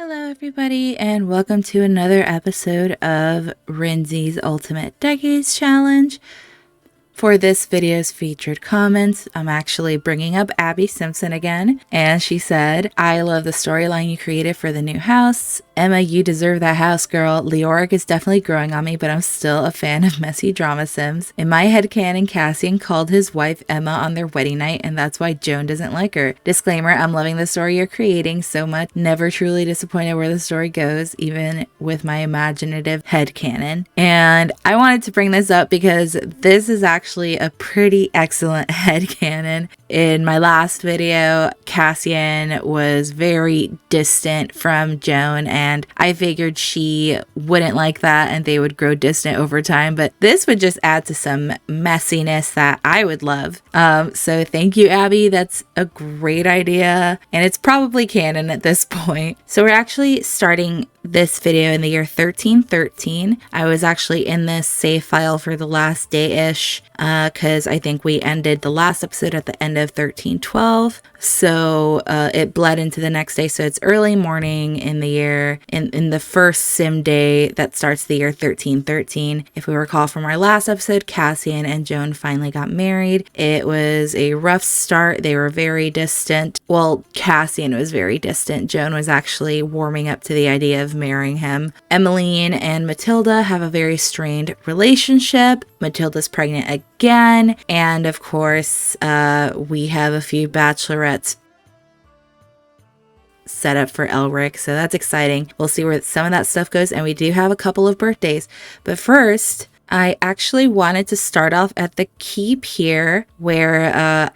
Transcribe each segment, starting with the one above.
Hello everybody and welcome to another episode of Rinzy's Ultimate Decades Challenge. For this video's featured comments, I'm actually bringing up Abby Simpson again, and she said, "I love the storyline you created for the new house. Emma, you deserve that house, girl. Leoric is definitely growing on me, but I'm still a fan of messy drama sims. In my headcanon, Cassian called his wife Emma on their wedding night, and that's why Joan doesn't like her. Disclaimer, I'm loving the story you're creating so much. Never truly disappointed where the story goes, even with my imaginative headcanon." And I wanted to bring this up because this is actually a pretty excellent headcanon. In my last video, Cassian was very distant from Joan, and I figured she wouldn't like that and they would grow distant over time, but this would just add to some messiness that I would love. So thank you, Abby. That's a great idea, and it's probably canon at this point. So we're actually starting this video in the year 1313. I was actually in this save file for the last day-ish because I think we ended the last episode at the end of 1312. So it bled into the next day. So it's early morning in the year, in the first sim day that starts the year 1313. If we recall from our last episode, Cassian and Joan finally got married. It was a rough start. They were very distant. Well, Cassian was very distant. Joan was actually warming up to the idea of marrying him. Emmeline and Matilda have a very strained relationship. Matilda's pregnant again, and of course we have a few bachelorettes set up for Elric, so that's exciting. We'll see where some of that stuff goes, and we do have a couple of birthdays. But first, I actually wanted to start off at the keep here, where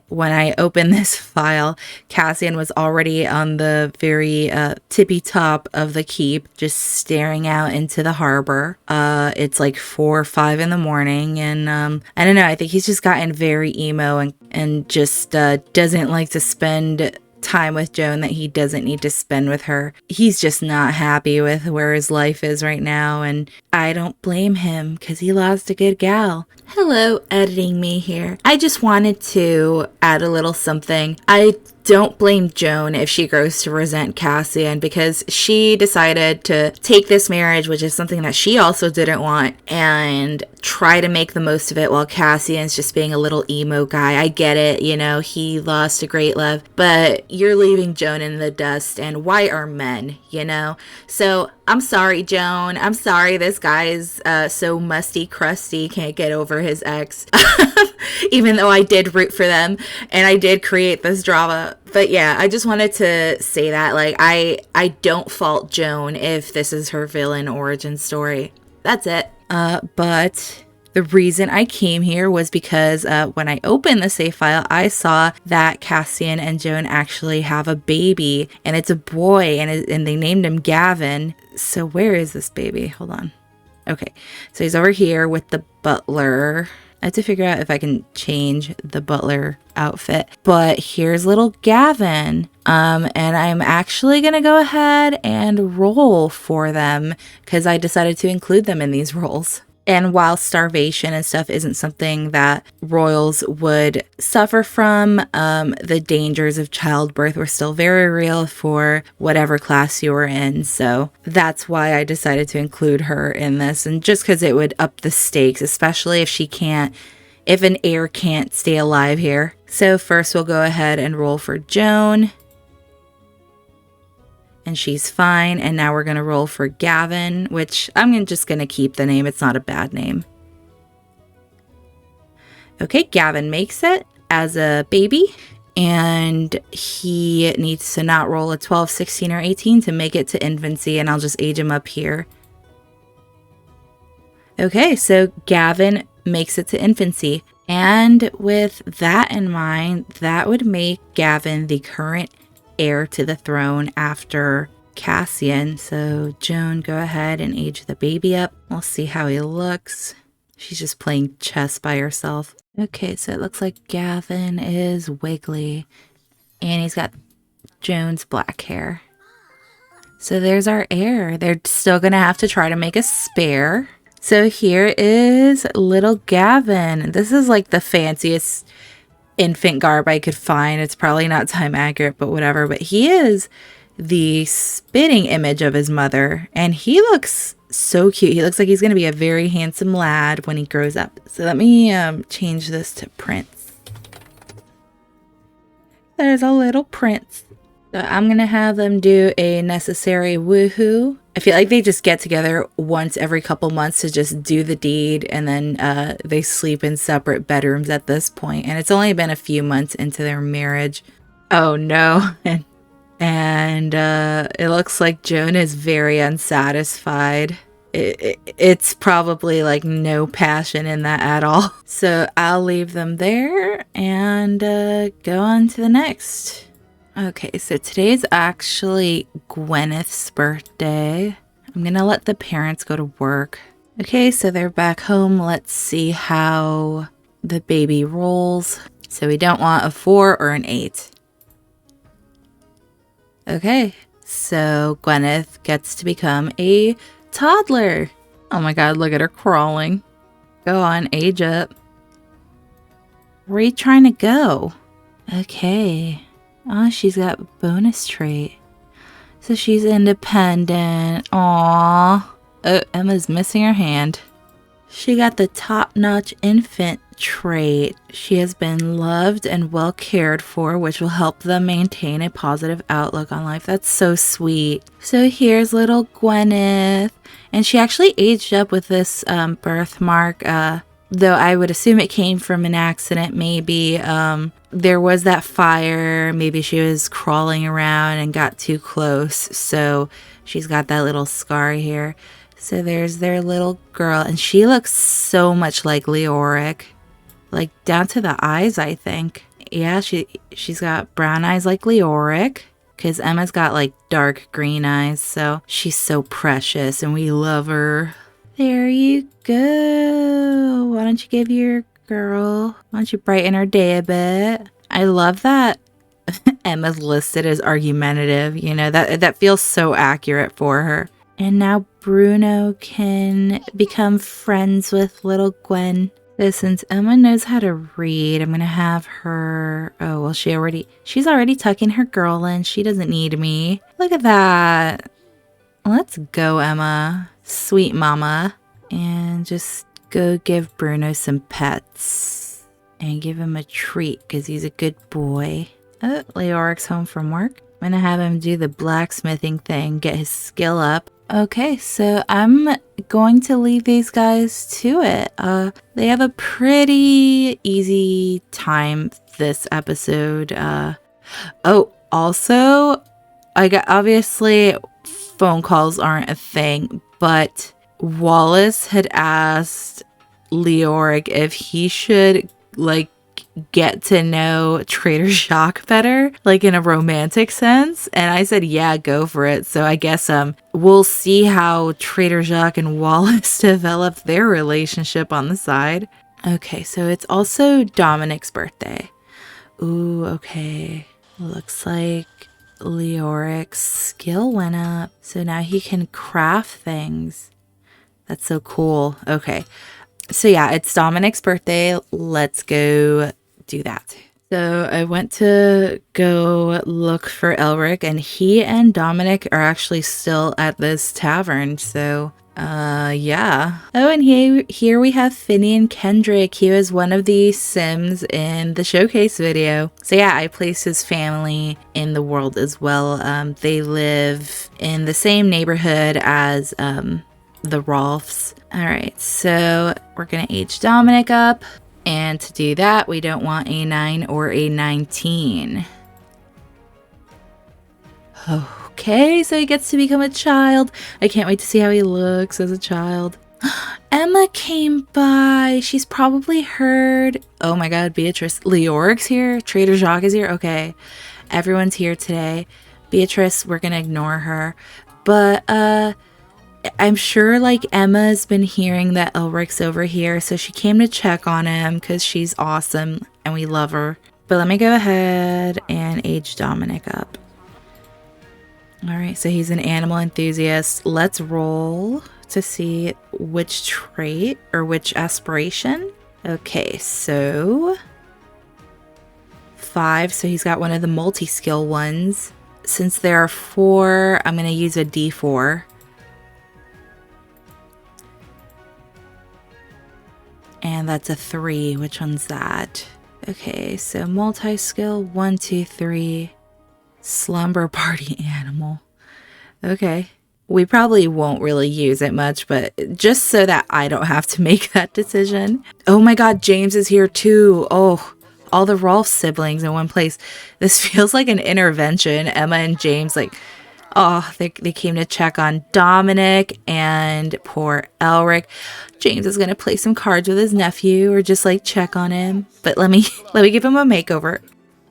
when I opened this file, Cassian was already on the very tippy top of the keep, just staring out into the harbor. It's like 4 or 5 in the morning, and I don't know, I think he's just gotten very emo and just doesn't like to spend time with Joan that he doesn't need to spend with her. He's just not happy with where his life is right now, and I don't blame him because he lost a good gal. Hello, editing me here. I just wanted to add a little something. I don't blame Joan if she grows to resent Cassian, because she decided to take this marriage, which is something that she also didn't want, and try to make the most of it while Cassian's just being a little emo guy. I get it, you know, he lost a great love, but you're leaving Joan in the dust, and why are men, you know? So I'm sorry, Joan. I'm sorry this guy's so musty, crusty, can't get over his ex. Even though I did root for them and I did create this drama. But yeah, I just wanted to say that, like, I don't fault Joan if this is her villain origin story. That's it. But the reason I came here was because when I opened the save file, I saw that Cassian and Joan actually have a baby, and it's a boy, and they named him Gavin. So where is this baby? Hold on. Okay, so he's over here with the butler. I have to figure out if I can change the butler outfit, but here's little Gavin. And I'm actually gonna go ahead and roll for them because I decided to include them in these rolls. And while starvation and stuff isn't something that royals would suffer from, the dangers of childbirth were still very real for whatever class you were in. So that's why I decided to include her in this. And just because it would up the stakes, especially if an heir can't stay alive here. So first we'll go ahead and roll for Joan. And she's fine. And now we're going to roll for Gavin, which I'm just going to keep the name. It's not a bad name. Okay, Gavin makes it as a baby, and he needs to not roll a 12, 16, or 18 to make it to infancy, and I'll just age him up here. Okay, so Gavin makes it to infancy, and with that in mind, that would make Gavin the current heir to the throne after Cassian. So Joan, go ahead and age the baby up. We'll see how he looks. She's just playing chess by herself. Okay, so it looks like Gavin is wiggly, and he's got Joan's black hair. So there's our heir. They're still gonna have to try to make a spare. So here is little Gavin. This is like the fanciest infant garb I could find. It's probably not time accurate, but whatever. But he is the spitting image of his mother, and he looks so cute. He looks like he's going to be a very handsome lad when he grows up. So let me change this to Prince. There's a little prince. So I'm going to have them do a necessary woohoo. I feel like they just get together once every couple months to just do the deed, and then they sleep in separate bedrooms at this point. And it's only been a few months into their marriage. Oh no. And it looks like Joan is very unsatisfied. It's probably like no passion in that at all. So I'll leave them there and go on to the next. Okay, so today's actually Gwyneth's birthday. I'm gonna let the parents go to work. Okay, so they're back home. Let's see how the baby rolls. So we don't want a 4 or an 8. Okay, so Gwyneth gets to become a toddler. Oh my god, look at her crawling. Go on, age up. Where are you trying to go? Okay. Oh, she's got bonus trait. So she's independent. Aww. Oh, Emma's missing her hand. She got the top-notch infant trait. She has been loved and well cared for, which will help them maintain a positive outlook on life. That's so sweet. So here's little Gwyneth. And she actually aged up with this birthmark, though I would assume it came from an accident maybe. There was that fire. Maybe she was crawling around and got too close. So she's got that little scar here. So there's their little girl. And she looks so much like Leoric. Like down to the eyes, I think. Yeah, she's got brown eyes like Leoric. Because Emma's got like dark green eyes. So she's so precious and we love her. There you go. Why don't you give your girl, why don't you brighten her day a bit? I love that Emma's listed as argumentative. You know, that feels so accurate for her. And now Bruno can become friends with little Gwen. So since Emma knows how to read, I'm going to have her... Oh, well, she's already tucking her girl in. She doesn't need me. Look at that. Let's go, Emma. Sweet mama. And just go give Bruno some pets. And give him a treat because he's a good boy. Oh, Leoric's home from work. I'm going to have him do the blacksmithing thing. Get his skill up. Okay, so I'm going to leave these guys to it. They have a pretty easy time this episode. Oh, also, obviously phone calls aren't a thing, but Wallace had asked Leoric if he should like get to know Trader Jacques better, like in a romantic sense, and I said yeah, go for it. So I guess we'll see how Trader Jacques and Wallace develop their relationship on the side. Okay, so it's also Dominic's birthday. Ooh, okay, looks like Leoric's skill went up, so now he can craft things. That's so cool. Okay, so yeah, it's Dominic's birthday. Let's go do that. So I went to go look for Elric, and he and Dominic are actually still at this tavern. So yeah. Oh, and here we have Finney and Kendrick. He was one of the Sims in the showcase video. So yeah, I placed his family in the world as well. They live in the same neighborhood as the Rolfs. All right, so we're gonna age Dominic up. And to do that, we don't want a 9 or a 19. Okay, so he gets to become a child. I can't wait to see how he looks as a child. Emma came by. She's probably heard. Oh my god, Beatrice. Leoric's here. Trader Jacques is here. Okay, everyone's here today. Beatrice, we're gonna ignore her. But, I'm sure like Emma's been hearing that Elric's over here, so she came to check on him because she's awesome and we love her. But let me go ahead and age Dominic up. All right, so he's an animal enthusiast. Let's roll to see which trait or which aspiration. Okay, so 5, so he's got one of the multi-skill ones. since there are 4, I'm going to use a D4. And that's a 3. Which one's that? Okay, so multi-skill, 1, 2, 3. Slumber party animal. Okay. We probably won't really use it much, but just so that I don't have to make that decision. Oh my god, James is here too. Oh, all the Rolf siblings in one place. This feels like an intervention. Emma and James, like, oh, they came to check on Dominic and poor Elric. James is going to play some cards with his nephew or just like check on him. But let me give him a makeover.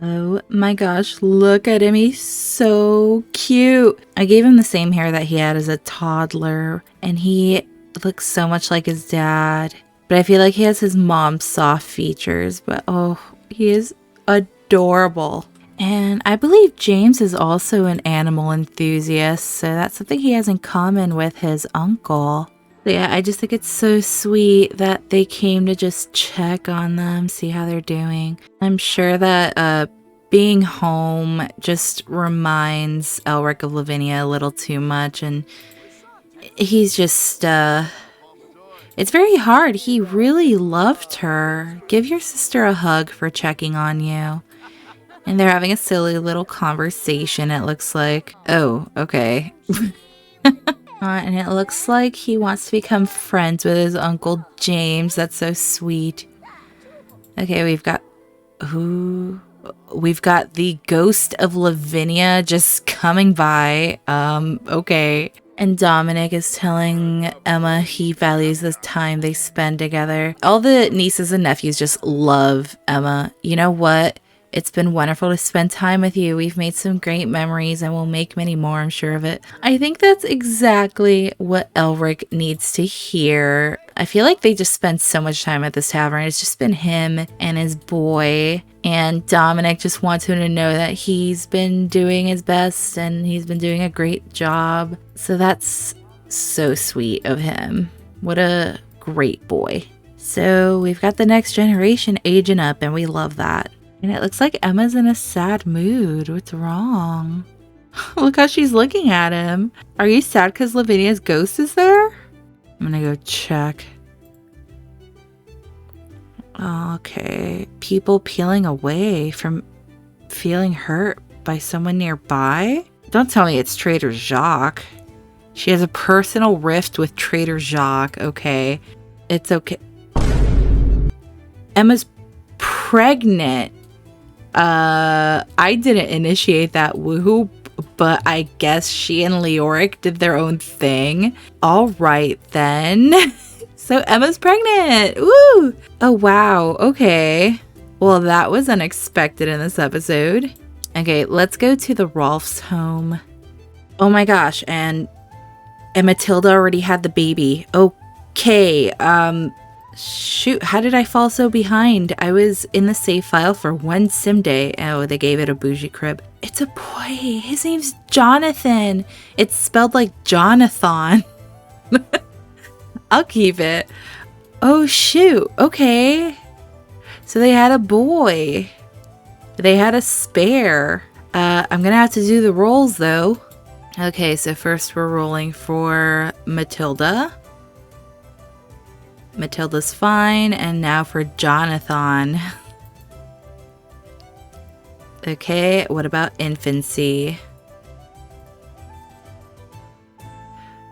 Oh my gosh, look at him. He's so cute. I gave him the same hair that he had as a toddler, and he looks so much like his dad. But I feel like he has his mom's soft features, but oh, he is adorable. And I believe James is also an animal enthusiast, so that's something he has in common with his uncle. But yeah, I just think it's so sweet that they came to just check on them, see how they're doing. I'm sure that being home just reminds Elric of Lavinia a little too much, and he's just, it's very hard. He really loved her. Give your sister a hug for checking on you. And they're having a silly little conversation, it looks like. Oh, okay. And it looks like he wants to become friends with his Uncle James. That's so sweet. Okay, we've got the ghost of Lavinia just coming by. Okay. And Dominic is telling Emma he values the time they spend together. All the nieces and nephews just love Emma. You know what? It's been wonderful to spend time with you. We've made some great memories and we'll make many more, I'm sure of it. I think that's exactly what Elric needs to hear. I feel like they just spend so much time at this tavern. It's just been him and his boy. And Dominic just wants him to know that he's been doing his best and he's been doing a great job. So that's so sweet of him. What a great boy. So we've got the next generation aging up and we love that. And it looks like Emma's in a sad mood. What's wrong? Look how she's looking at him. Are you sad because Lavinia's ghost is there? I'm gonna go check. Okay. People peeling away from feeling hurt by someone nearby? Don't tell me it's Trader Jacques. She has a personal rift with Trader Jacques. Okay. It's okay. Emma's pregnant. I didn't initiate that woohoo, but I guess she and Leoric did their own thing. All right, then. So Emma's pregnant. Woo! Oh, wow. Okay. Well, that was unexpected in this episode. Okay, let's go to the Rolf's home. Oh my gosh, and Matilda already had the baby. Okay, shoot, how did I fall so behind? I was in the save file for one sim day. Oh, they gave it a bougie crib. It's a boy. His name's Jonathan. It's spelled like Jonathan. I'll keep it. Oh, shoot. Okay. So they had a boy. They had a spare. I'm gonna have to do the rolls, though. Okay, so first we're rolling for Matilda. Matilda's fine, and now for Jonathan. Okay, what about infancy?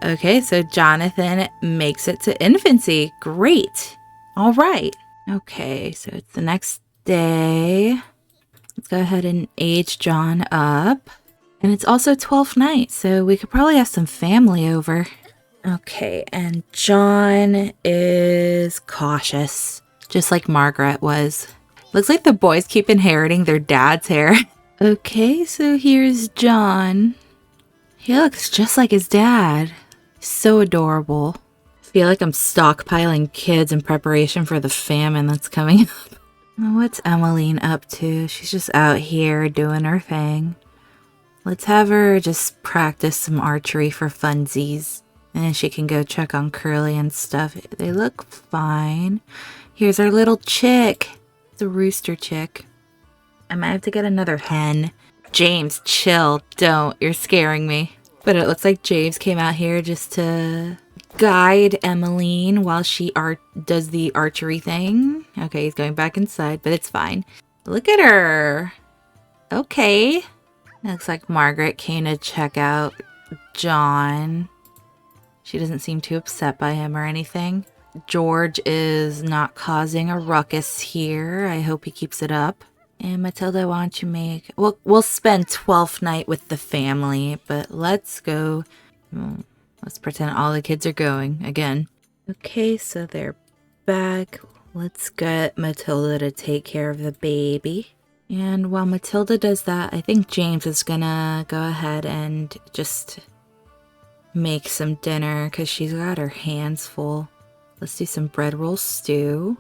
Okay, so Jonathan makes it to infancy. Great. All right. Okay, so it's the next day. Let's go ahead and age John up. And it's also 12th night, so we could probably have some family over. Okay, and John is cautious, just like Margaret was. Looks like the boys keep inheriting their dad's hair. Okay, so here's John. He looks just like his dad. So adorable. I feel like I'm stockpiling kids in preparation for the famine that's coming up. What's Emmeline up to? She's just out here doing her thing. Let's have her just practice some archery for funsies. And then she can go check on Curly and stuff. They look fine. Here's our little chick. It's a rooster chick. I might have to get another hen. James, chill. Don't. You're scaring me. But it looks like James came out here just to guide Emmeline while she does the archery thing. Okay, he's going back inside, but it's fine. Look at her. Okay. Looks like Margaret came to check out John. She doesn't seem too upset by him or anything. George is not causing a ruckus here. I hope he keeps it up. And Matilda, why don't you make... We'll spend 12th night with the family, but let's go... Let's pretend all the kids are going again. Okay, so they're back. Let's get Matilda to take care of the baby. And while Matilda does that, I think James is gonna go ahead and just make some dinner because she's got her hands full. Let's do some bread roll stew.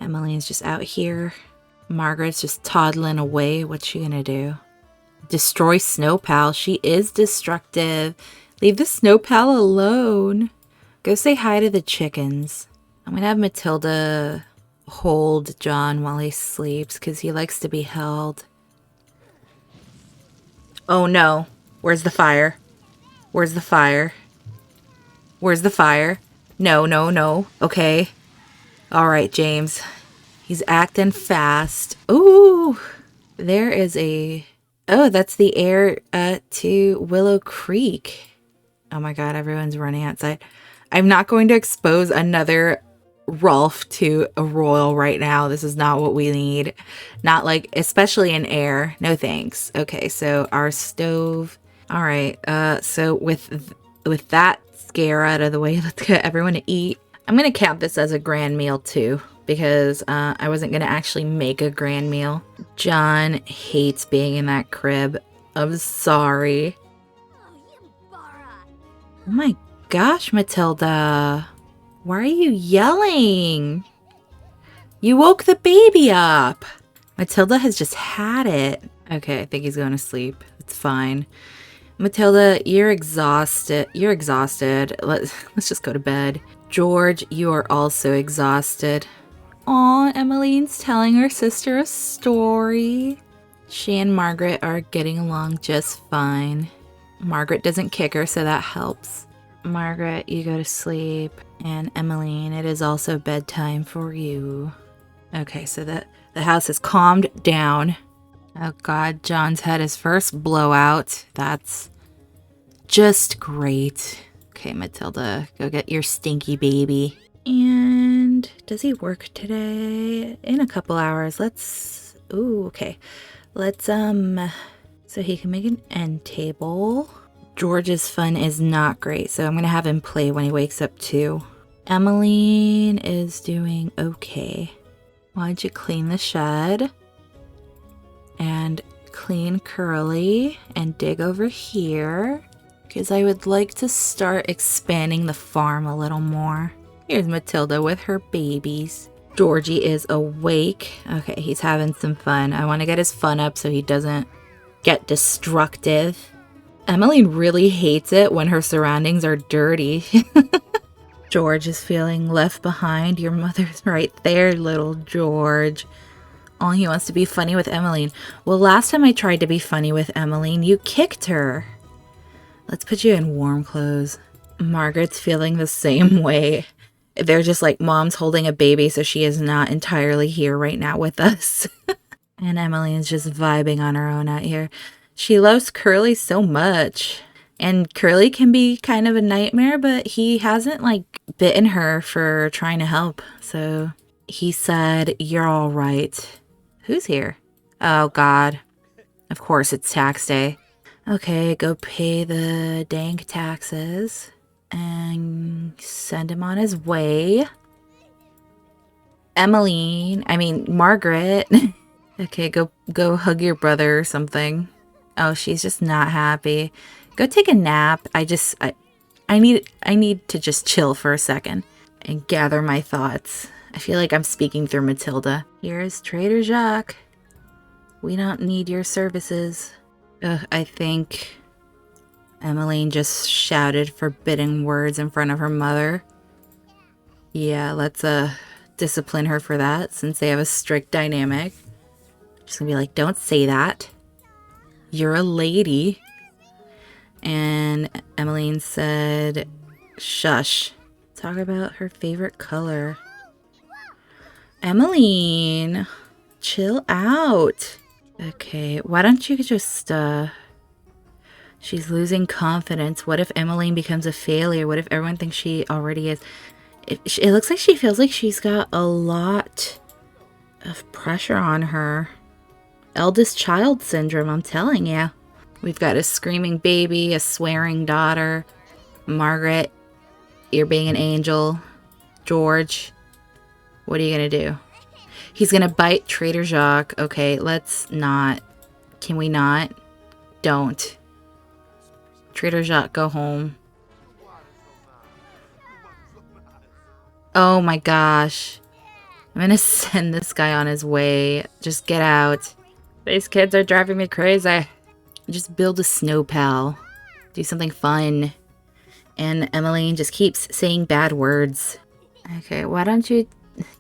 Emmeline's just out here. Margaret's just toddling away. What's she gonna do? Destroy Snow Pal. She is destructive. Leave the Snow Pal alone. Go say hi to the chickens. I'm gonna have Matilda hold John while he sleeps because he likes to be held. Oh no. Where's the fire? Where's the fire? Where's the fire? No, no, no. Okay. All right, James. He's acting fast. Ooh, there is a... Oh, that's the heir to Willow Creek. Oh my God, everyone's running outside. I'm not going to expose another Rolf to a royal right now. This is not what we need. Not like, especially an heir. No thanks. Okay, so our stove. All right, so with that scare out of the way, let's get everyone to eat. I'm going to count this as a grand meal too, because I wasn't going to actually make a grand meal. John hates being in that crib. I'm sorry. Oh my gosh, Matilda. Why are you yelling? You woke the baby up. Matilda has just had it. Okay, I think he's going to sleep. It's fine. Matilda, you're exhausted. You're exhausted. Let's just go to bed. George, you are also exhausted. Aw, Emmeline's telling her sister a story. She and Margaret are getting along just fine. Margaret doesn't kick her, so that helps. Margaret, you go to sleep. And Emmeline, it is also bedtime for you. Okay, so the house has calmed down. Oh God, John's had his first blowout. That's just great. Okay, Matilda, go get your stinky baby. And does he work today? In a couple hours. Ooh, okay. Let's, so he can make an end table. George's fun is not great, so I'm gonna have him play when he wakes up too. Emmeline is doing okay. Why don't you clean the shed? And clean Curly and dig over here. Because I would like to start expanding the farm a little more. Here's Matilda with her babies. Georgie is awake. Okay, he's having some fun. I want to get his fun up so he doesn't get destructive. Emmeline really hates it when her surroundings are dirty. George is feeling left behind. Your mother's right there, little George. Oh, he wants to be funny with Emmeline. Well, last time I tried to be funny with Emmeline, you kicked her. Let's put you in warm clothes. Margaret's feeling the same way. They're just like, Mom's holding a baby, so she is not entirely here right now with us. And Emmeline's just vibing on her own out here. She loves Curly so much. And Curly can be kind of a nightmare, but he hasn't, like, bitten her for trying to help. So he said, you're all right. Who's here? Oh, God. Of course, it's tax day. Okay, go pay the dank taxes and send him on his way. Margaret. Okay, go hug your brother or something. Oh, she's just not happy. Go take a nap. I need to just chill for a second and gather my thoughts. I feel like I'm speaking through Matilda. Here's Trader Jacques. We don't need your services. I think Emmeline just shouted forbidden words in front of her mother. Yeah, let's discipline her for that since they have a strict dynamic. Just gonna be like, don't say that. You're a lady. And Emmeline said, shush. Talk about her favorite color. Emmeline, chill out. Okay, why don't you just, she's losing confidence. What if Emmeline becomes a failure? What if everyone thinks she already is? It looks like she feels like she's got a lot of pressure on her. Eldest child syndrome, I'm telling you. We've got a screaming baby, a swearing daughter. Margaret, you're being an angel. George, what are you gonna do? He's gonna bite Trader Jacques. Okay, let's not. Can we not? Don't. Trader Jacques, go home. Oh my gosh. I'm gonna send this guy on his way. Just get out. These kids are driving me crazy. Just build a snow pal. Do something fun. And Emmeline just keeps saying bad words. Okay, why don't you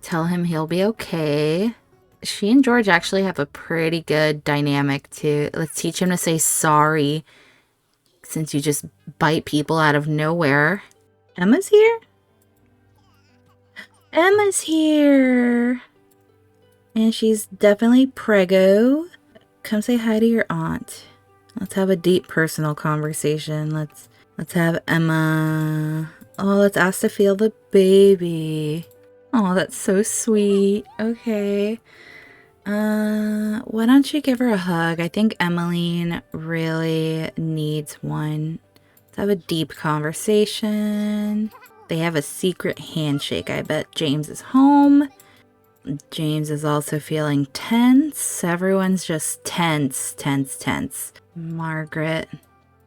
tell him he'll be okay? She and George actually have a pretty good dynamic too. Let's teach him to say sorry, since you just bite people out of nowhere. Emma's here? Emma's here! And she's definitely preggo. Come say hi to your aunt. Let's have a deep personal conversation. Let's have Emma. Oh, let's ask to feel the baby. Oh, that's so sweet. Okay. Why don't you give her a hug? I think Emmeline really needs one. Let's have a deep conversation. They have a secret handshake. I bet James is home. James is also feeling tense. Everyone's just tense. Margaret,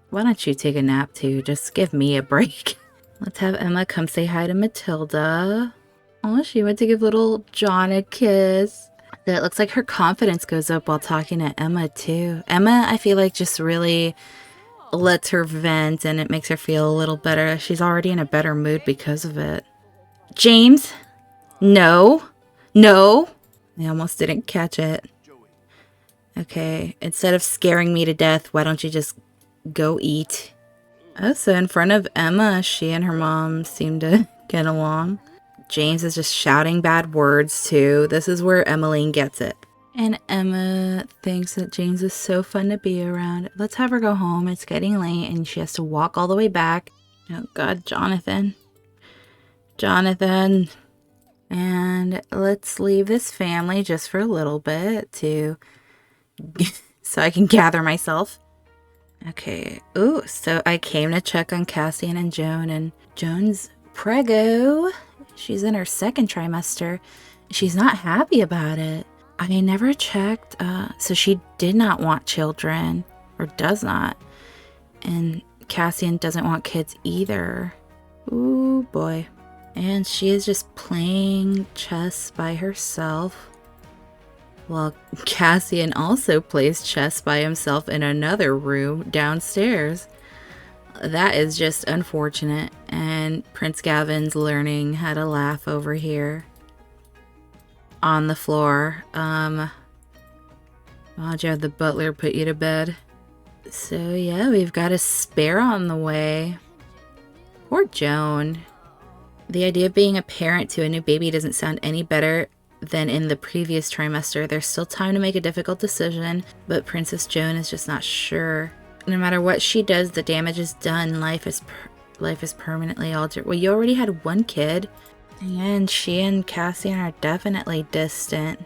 why don't you take a nap too? Just give me a break. Let's have Emma come say hi to Matilda. Oh, she went to give little John a kiss. It looks like her confidence goes up while talking to Emma too. Emma, I feel like, just really lets her vent and it makes her feel a little better. She's already in a better mood because of it. James? No. I almost didn't catch it. Okay, instead of scaring me to death, why don't you just go eat? Oh, so in front of Emma, she and her mom seem to get along. James is just shouting bad words too. This is where Emmeline gets it. And Emma thinks that James is so fun to be around. Let's have her go home. It's getting late and she has to walk all the way back. Oh God, Jonathan. And let's leave this family just for a little bit to so I can gather myself. Okay. Ooh, so I came to check on Cassian and Joan, and Joan's preggo. She's in her second trimester. She's not happy about it. I never checked. So she did not want children, or does not. And Cassian doesn't want kids either. Ooh, boy. And she is just playing chess by herself. While Cassian also plays chess by himself in another room downstairs. That is just unfortunate. And Prince Gavin's learning how to laugh over here. On the floor. Why'd you have the butler put you to bed? So yeah, we've got a spare on the way. Poor Joan. The idea of being a parent to a new baby doesn't sound any better than in the previous trimester. There's still time to make a difficult decision, but Princess Joan is just not sure. No matter what she does, the damage is done. Life is permanently altered. Well, you already had one kid, and she and Cassian are definitely distant.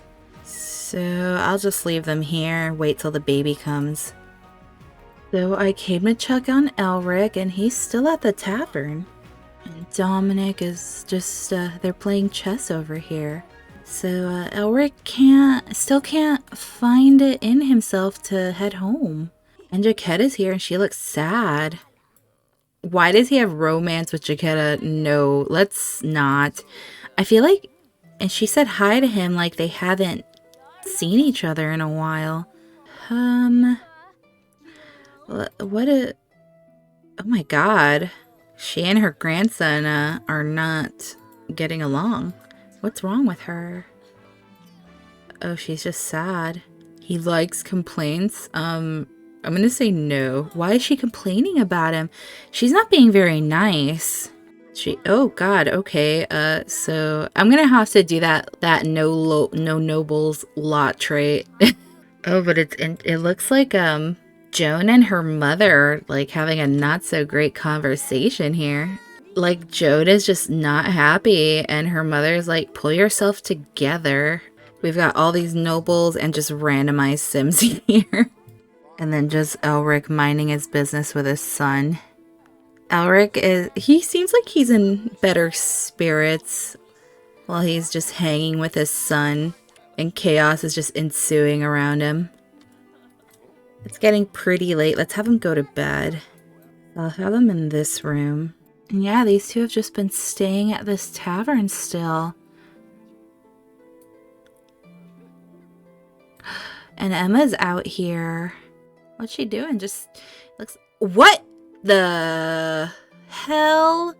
So I'll just leave them here, wait till the baby comes. So I came to check on Elric, and he's still at the tavern. And Dominic is just, they're playing chess over here. So Elric still can't find it in himself to head home. And Jaquetta is here and she looks sad. Why does he have romance with Jaquetta? No, let's not. I feel like, and she said hi to him like they haven't seen each other in a while. Oh my God. She and her grandson are not getting along. What's wrong with her? Oh, she's just sad. He likes complaints. I'm gonna say no. Why is she complaining about him? She's not being very nice. Oh God, okay. So I'm gonna have to do that no nobles lot trait. Oh, but it looks like Joan and her mother like having a not so great conversation here. Like Joan is just not happy and her mother's like, pull yourself together. We've got all these nobles and just randomized Sims here. And then just Elric minding his business with his son. He seems like he's in better spirits while he's just hanging with his son and chaos is just ensuing around him. It's getting pretty late. Let's have him go to bed. I'll have him in this room. And yeah, these two have just been staying at this tavern still. And Emma's out here. What's she doing? Just looks... What the hell?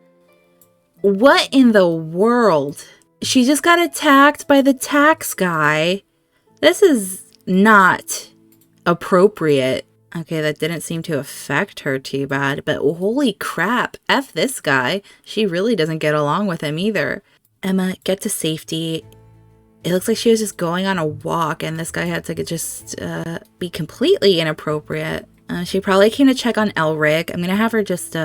What in the world? She just got attacked by the tax guy. This is not appropriate. Okay, that didn't seem to affect her too bad, but holy crap, F this guy. She really doesn't get along with him either. Emma, get to safety. It looks like she was just going on a walk and this guy had to just be completely inappropriate. She probably came to check on Elric. I'm gonna have her just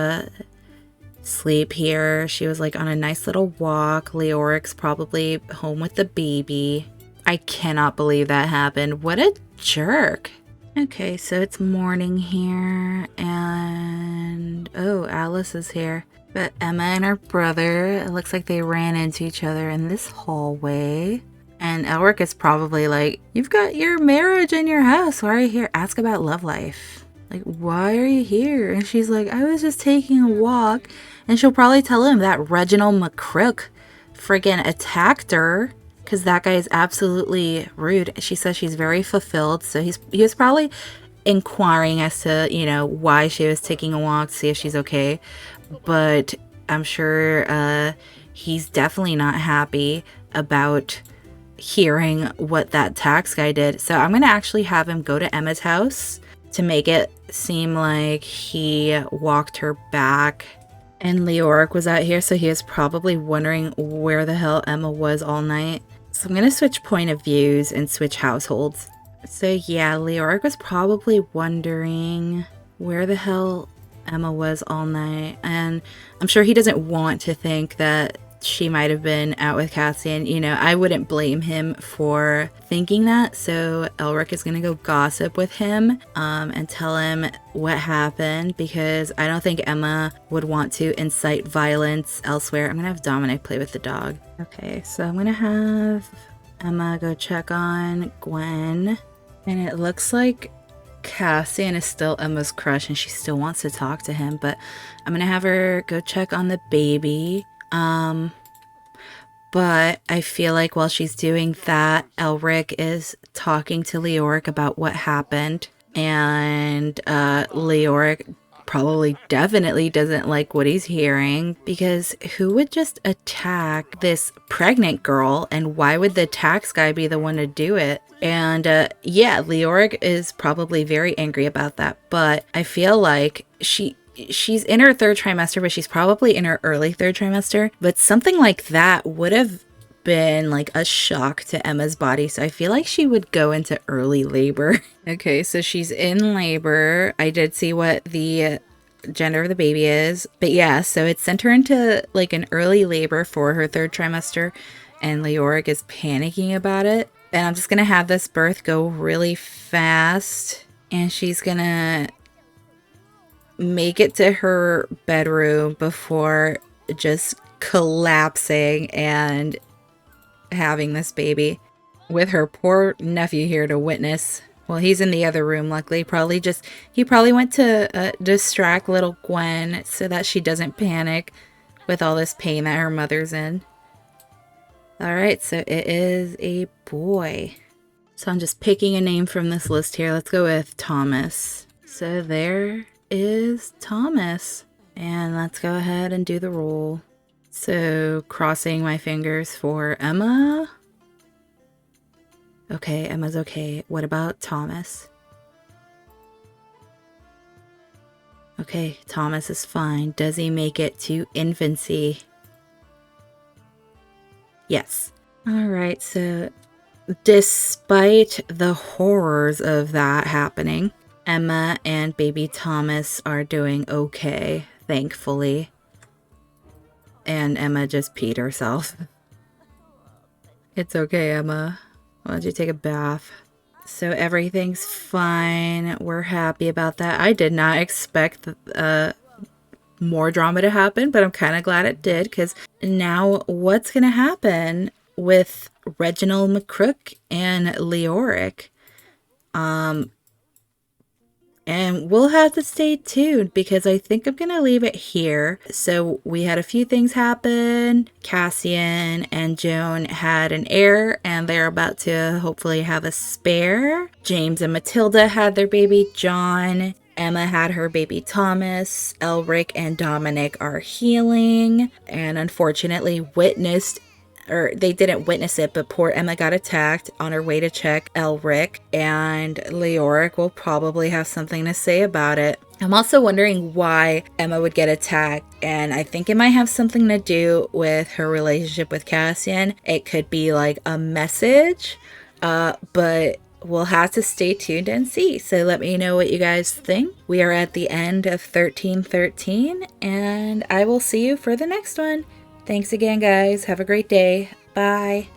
sleep here. She was like on a nice little walk. Leoric's probably home with the baby. I cannot believe that happened. What a jerk. Okay, so it's morning here and oh, Alice is here. But Emma and her brother, it looks like they ran into each other in this hallway. And Elric is probably like, you've got your marriage in your house. Why are you here? Ask about love life. Like, why are you here? And she's like, I was just taking a walk. And she'll probably tell him that Reginald McCrook friggin' attacked her. Because that guy is absolutely rude. She says she's very fulfilled. So he was probably inquiring as to, you know, why she was taking a walk to see if she's okay. But I'm sure he's definitely not happy about hearing what that tax guy did. So I'm going to actually have him go to Emma's house to make it seem like he walked her back. And Leoric was out here, so he was probably wondering where the hell Emma was all night. So I'm going to switch point of views and switch households. So yeah, Leoric was probably wondering where the hell Emma was all night. And I'm sure he doesn't want to think that she might have been out with Cassian. You know, I wouldn't blame him for thinking that. So Elric is going to go gossip with him and tell him what happened, because I don't think Emma would want to incite violence elsewhere. I'm going to have Dominic play with the dog. Okay, so I'm going to have Emma go check on Gwen. And it looks like Cassian is still Emma's crush and she still wants to talk to him. But I'm going to have her go check on the baby. But I feel like while she's doing that, Elric is talking to Leoric about what happened, and Leoric probably definitely doesn't like what he's hearing, because who would just attack this pregnant girl, and why would the tax guy be the one to do it? And yeah, Leoric is probably very angry about that, but I feel like she's in her third trimester, but she's probably in her early third trimester. But something like that would have been like a shock to Emma's body. So I feel like she would go into early labor. Okay, so she's in labor. I did see what the gender of the baby is. But yeah, so it sent her into like an early labor for her third trimester. And Leoric is panicking about it. And I'm just going to have this birth go really fast. And she's going to make it to her bedroom before just collapsing and having this baby with her poor nephew here to witness. Well, he's in the other room, luckily. He probably went to distract little Gwen so that she doesn't panic with all this pain that her mother's in. All right, so it is a boy. So I'm just picking a name from this list here. Let's go with Thomas. So there is Thomas, and let's go ahead and do the roll. So crossing my fingers for Emma. Okay, Emma's okay. What about Thomas? Okay, Thomas is fine. Does he make it to infancy? Yes. All right, so despite the horrors of that happening, Emma and baby Thomas are doing okay, thankfully. And Emma just peed herself. It's okay, Emma. Why don't you take a bath? So everything's fine. We're happy about that. I did not expect more drama to happen, but I'm kind of glad it did, because now what's going to happen with Reginald McCrook and Leoric? And we'll have to stay tuned, because I think I'm going to leave it here. So we had a few things happen. Cassian and Joan had an heir, and they're about to hopefully have a spare. James and Matilda had their baby John. Emma had her baby Thomas. Elric and Dominic are healing, and unfortunately they didn't witness it, but poor Emma got attacked on her way to check Elric, and Leoric will probably have something to say about it. I'm also wondering why Emma would get attacked, and I think it might have something to do with her relationship with Cassian. It could be like a message, but we'll have to stay tuned and see. So let me know what you guys think. We are at the end of 1313, and I will see you for the next one. Thanks again, guys. Have a great day. Bye.